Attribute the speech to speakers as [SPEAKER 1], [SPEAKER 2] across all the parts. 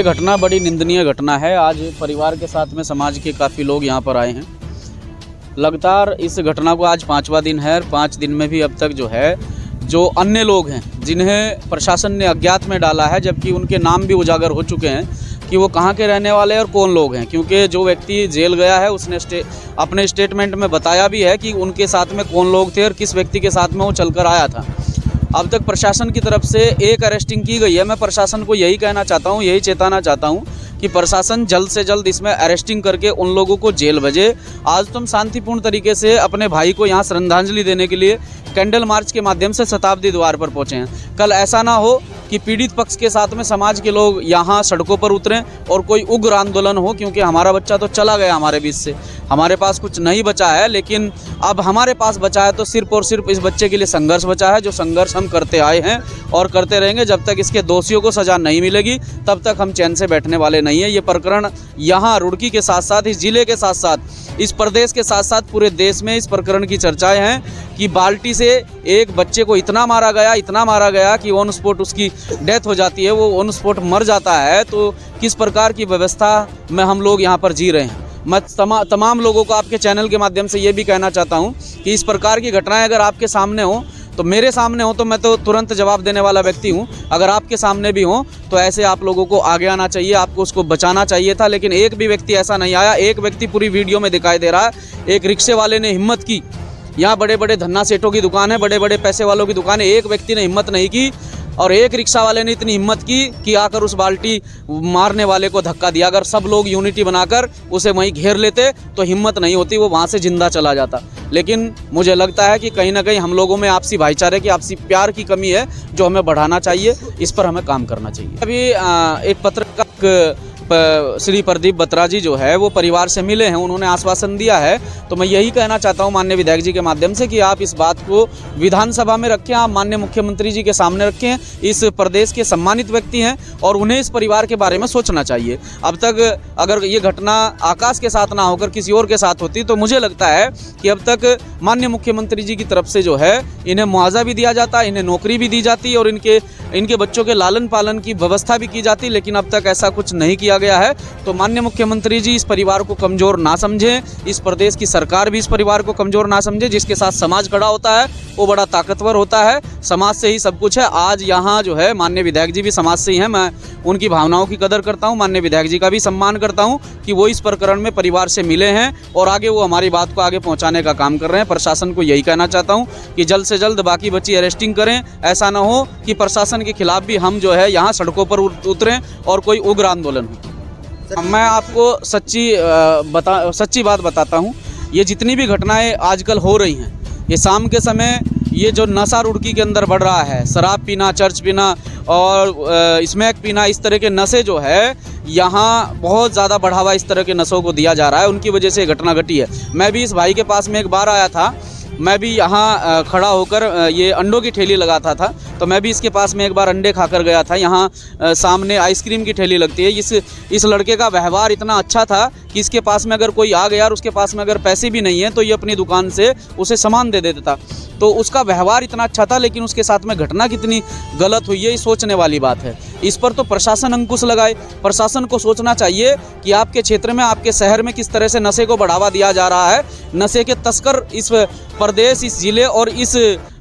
[SPEAKER 1] घटना बड़ी निंदनीय घटना है। आज परिवार के साथ में समाज के काफ़ी लोग यहाँ पर आए हैं। लगातार इस घटना को आज 5वां दिन है और 5 दिन में भी अब तक जो अन्य लोग हैं जिन्हें प्रशासन ने अज्ञात में डाला है, जबकि उनके नाम भी उजागर हो चुके हैं कि वो कहाँ के रहने वाले हैं और कौन लोग हैं। क्योंकि जो व्यक्ति जेल गया है उसने अपने स्टेटमेंट में बताया भी है कि उनके साथ में कौन लोग थे और किस व्यक्ति के साथ में वो चलकर आया था। अब तक प्रशासन की तरफ से एक अरेस्टिंग की गई है। मैं प्रशासन को यही कहना चाहता हूँ, यही चेताना चाहता हूँ कि प्रशासन जल्द से जल्द इसमें अरेस्टिंग करके उन लोगों को जेल भेजे। आज तुम शांतिपूर्ण तरीके से अपने भाई को यहाँ श्रद्धांजलि देने के लिए कैंडल मार्च के माध्यम से शताब्दी द्वार पर पहुँचे हैं। कल ऐसा ना हो कि पीड़ित पक्ष के साथ में समाज के लोग यहाँ सड़कों पर उतरें और कोई उग्र आंदोलन हो, क्योंकि हमारा बच्चा तो चला गया हमारे बीच से, हमारे पास कुछ नहीं बचा है। लेकिन अब हमारे पास बचा है तो सिर्फ और सिर्फ इस बच्चे के लिए संघर्ष बचा है, जो संघर्ष हम करते आए हैं और करते रहेंगे। जब तक इसके दोषियों को सज़ा नहीं मिलेगी तब तक हम चैन से बैठने वाले नहीं हैं। ये प्रकरण यहाँ रुड़की के साथ साथ, इस ज़िले के साथ साथ, इस प्रदेश के साथ साथ पूरे देश में इस प्रकरण की चर्चाएं हैं कि बाल्टी से एक बच्चे को इतना मारा गया कि ऑन स्पॉट उसकी डेथ हो जाती है, वो ऑन स्पॉट मर जाता है। तो किस प्रकार की व्यवस्था में हम लोग यहाँ पर जी रहे हैं। मैं तमाम लोगों को आपके चैनल के माध्यम से ये भी कहना चाहता हूँ कि इस प्रकार की घटनाएं अगर आपके सामने हो, तो मेरे सामने हो तो मैं तो तुरंत जवाब देने वाला व्यक्ति हूँ। अगर आपके सामने भी हो तो ऐसे आप लोगों को आगे आना चाहिए, आपको उसको बचाना चाहिए था। लेकिन एक भी व्यक्ति ऐसा नहीं आया। एक व्यक्ति पूरी वीडियो में दिखाई दे रहा है। एक रिक्शे वाले ने हिम्मत की, यहाँ बड़े बड़े धन्ना सेठों की दुकान है, बड़े बड़े पैसे वालों की दुकान है, एक व्यक्ति ने हिम्मत नहीं की और एक रिक्शा वाले ने इतनी हिम्मत की कि आकर उस बाल्टी मारने वाले को धक्का दिया। अगर सब लोग यूनिटी बनाकर उसे वहीं घेर लेते तो हिम्मत नहीं होती, वो वहाँ से जिंदा चला जाता। लेकिन मुझे लगता है कि कहीं ना कहीं हम लोगों में आपसी भाईचारे की, आपसी प्यार की कमी है, जो हमें बढ़ाना चाहिए। इस पर हमें काम करना चाहिए। अभी एक पत्रकार श्री प्रदीप बत्रा जी जो है वो परिवार से मिले हैं, उन्होंने आश्वासन दिया है। तो मैं यही कहना चाहता हूं माननीय विधायक जी के माध्यम से कि आप इस बात को विधानसभा में रखें, आप माननीय मुख्यमंत्री जी के सामने रखें। इस प्रदेश के सम्मानित व्यक्ति हैं और उन्हें इस परिवार के बारे में सोचना चाहिए। अब तक अगर ये घटना आकाश के साथ ना होकर किसी और के साथ होती तो मुझे लगता है कि अब तक माननीय मुख्यमंत्री जी की तरफ से जो है इन्हें मुआवजा भी दिया जाता, इन्हें नौकरी भी दी जाती और इनके बच्चों के लालन पालन की व्यवस्था भी की जाती। लेकिन अब तक ऐसा कुछ नहीं किया गया है। तो माननीय मुख्यमंत्री जी इस परिवार को कमज़ोर ना समझें, इस प्रदेश की सरकार भी इस परिवार को कमज़ोर ना समझे। जिसके साथ समाज खड़ा होता है वो बड़ा ताकतवर होता है। समाज से ही सब कुछ है। आज यहाँ जो है माननीय विधायक जी भी समाज से ही हैं। मैं उनकी भावनाओं की कदर करता हूँ, माननीय विधायक जी का भी सम्मान करता हूँ कि वो इस प्रकरण में परिवार से मिले हैं और आगे वो हमारी बात को आगे पहुँचाने का काम कर रहे हैं। प्रशासन को यही कहना चाहता हूँ कि जल्द से जल्द बाकी बच्ची अरेस्टिंग करें। ऐसा ना हो कि प्रशासन के खिलाफ भी हम जो है यहाँ सड़कों पर उतरें और कोई उग्र आंदोलन हो। मैं आपको सच्ची बात बताता हूँ। ये जितनी भी घटनाएं आजकल हो रही हैं, ये शाम के समय ये जो नशा रुड़की के अंदर बढ़ रहा है, शराब पीना, चर्च पीना और स्मैक पीना, इस तरह के नशे जो है यहाँ बहुत ज़्यादा बढ़ावा इस तरह के नशों को दिया जा रहा है। उनकी वजह से घटना घटी है। मैं भी इस भाई के पास में एक बार आया था, मैं भी यहाँ खड़ा होकर ये अंडों की ठेली लगाता था, तो मैं भी इसके पास में एक बार अंडे खाकर गया था। यहाँ सामने आइसक्रीम की ठेली लगती है। इस लड़के का व्यवहार इतना अच्छा था कि इसके पास में अगर कोई आ गया और उसके पास में अगर पैसे भी नहीं है तो ये अपनी दुकान से उसे सामान दे देता था। तो उसका व्यवहार इतना अच्छा था, लेकिन उसके साथ में घटना कितनी गलत हुई है ये सोचने वाली बात है। इस पर तो प्रशासन अंकुश लगाए। प्रशासन को सोचना चाहिए कि आपके क्षेत्र में, आपके शहर में किस तरह से नशे को बढ़ावा दिया जा रहा है। नशे के तस्कर इस प्रदेश, इस ज़िले और इस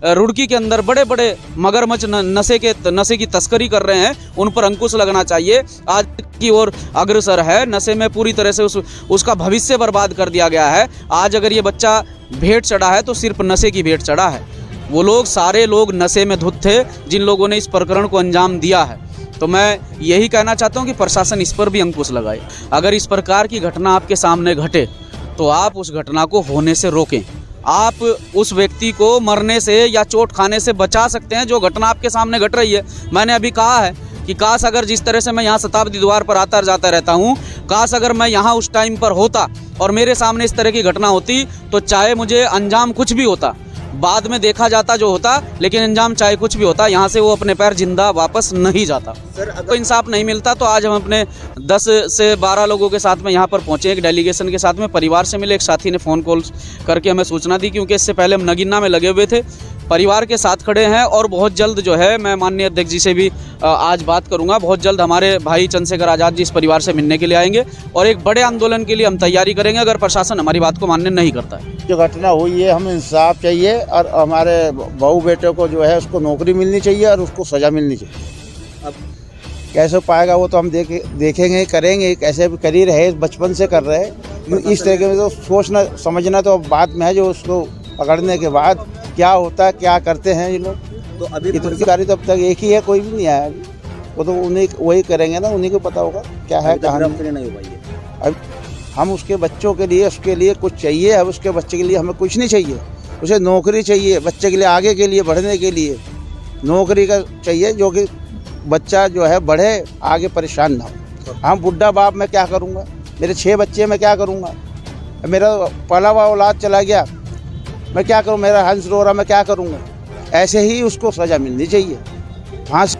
[SPEAKER 1] रुड़की के अंदर बड़े बड़े मगरमच्छ नशे की तस्करी कर रहे हैं। उन पर अंकुश लगना चाहिए। आज की ओर अग्रसर है, नशे में पूरी तरह से उसका भविष्य बर्बाद कर दिया गया है। आज अगर ये बच्चा भेंट चढ़ा है तो सिर्फ नशे की भेंट चढ़ा है। वो लोग सारे लोग नशे में धुत थे जिन लोगों ने इस प्रकरण को अंजाम दिया है। तो मैं यही कहना चाहता हूँ कि प्रशासन इस पर भी अंकुश लगाए। अगर इस प्रकार की घटना आपके सामने घटे तो आप उस घटना को होने से रोकें। आप उस व्यक्ति को मरने से या चोट खाने से बचा सकते हैं जो घटना आपके सामने घट रही है। मैंने अभी कहा है कि काश अगर जिस तरह से मैं यहाँ शताब्दी द्वार पर आता जाता रहता हूँ, काश अगर मैं यहाँ उस टाइम पर होता और मेरे सामने इस तरह की घटना होती तो चाहे मुझे अंजाम कुछ भी होता, बाद में देखा जाता जो होता, लेकिन अंजाम चाहे कुछ भी होता, यहाँ से वो अपने पैर जिंदा वापस नहीं जाता। सर अगर इंसाफ नहीं मिलता तो आज हम अपने 10 से 12 लोगों के साथ में यहाँ पर पहुँचे, एक डेलीगेशन के साथ में, परिवार से मिले। एक साथी ने फ़ोन कॉल करके हमें सूचना दी, क्योंकि इससे पहले हम नगीना में लगे हुए थे। परिवार के साथ खड़े हैं और बहुत जल्द जो है मैं माननीय अध्यक्ष जी से भी आज बात करूंगा। बहुत जल्द हमारे भाई चंद्रशेखर आज़ाद जी इस परिवार से मिलने के लिए आएंगे और एक बड़े आंदोलन के लिए हम तैयारी करेंगे अगर प्रशासन हमारी बात को मान्य नहीं करता है।
[SPEAKER 2] जो घटना हुई है, हमें इंसाफ चाहिए और हमारे बहू बेटे को जो है उसको नौकरी मिलनी चाहिए और उसको सज़ा मिलनी चाहिए। अब कैसे पाएगा वो तो हम देखेंगे, करेंगे, कैसे भी कर ही रहे, बचपन से कर रहे हैं। इस तरीके में तो सोचना समझना तो बात में है, जो उसको पकड़ने के बाद क्या होता है, क्या करते हैं ये लोग।
[SPEAKER 3] तो अभी
[SPEAKER 2] अधिकारी तो अब तक एक ही है, कोई भी नहीं आया। वो तो उन्हीं वही करेंगे ना, उन्हीं को पता होगा क्या है कहानी।
[SPEAKER 3] नहीं हो पाई है।
[SPEAKER 2] अब हम उसके बच्चों के लिए, उसके लिए कुछ चाहिए। अब उसके बच्चे के लिए हमें कुछ नहीं चाहिए, उसे नौकरी चाहिए। बच्चे के लिए, आगे के लिए बढ़ने के लिए नौकरी का चाहिए, जो कि बच्चा जो है बढ़े, आगे परेशान ना हो। हम बुढ़ा बाप मैं क्या करूँगा, मेरे 6 बच्चे मैं क्या करूँगा, मेरा पला हुआ औलाद चला गया मैं क्या करूँ, मेरा हंस रो रहा मैं क्या करूँगा। ऐसे ही उसको सज़ा मिलनी चाहिए, फांसी।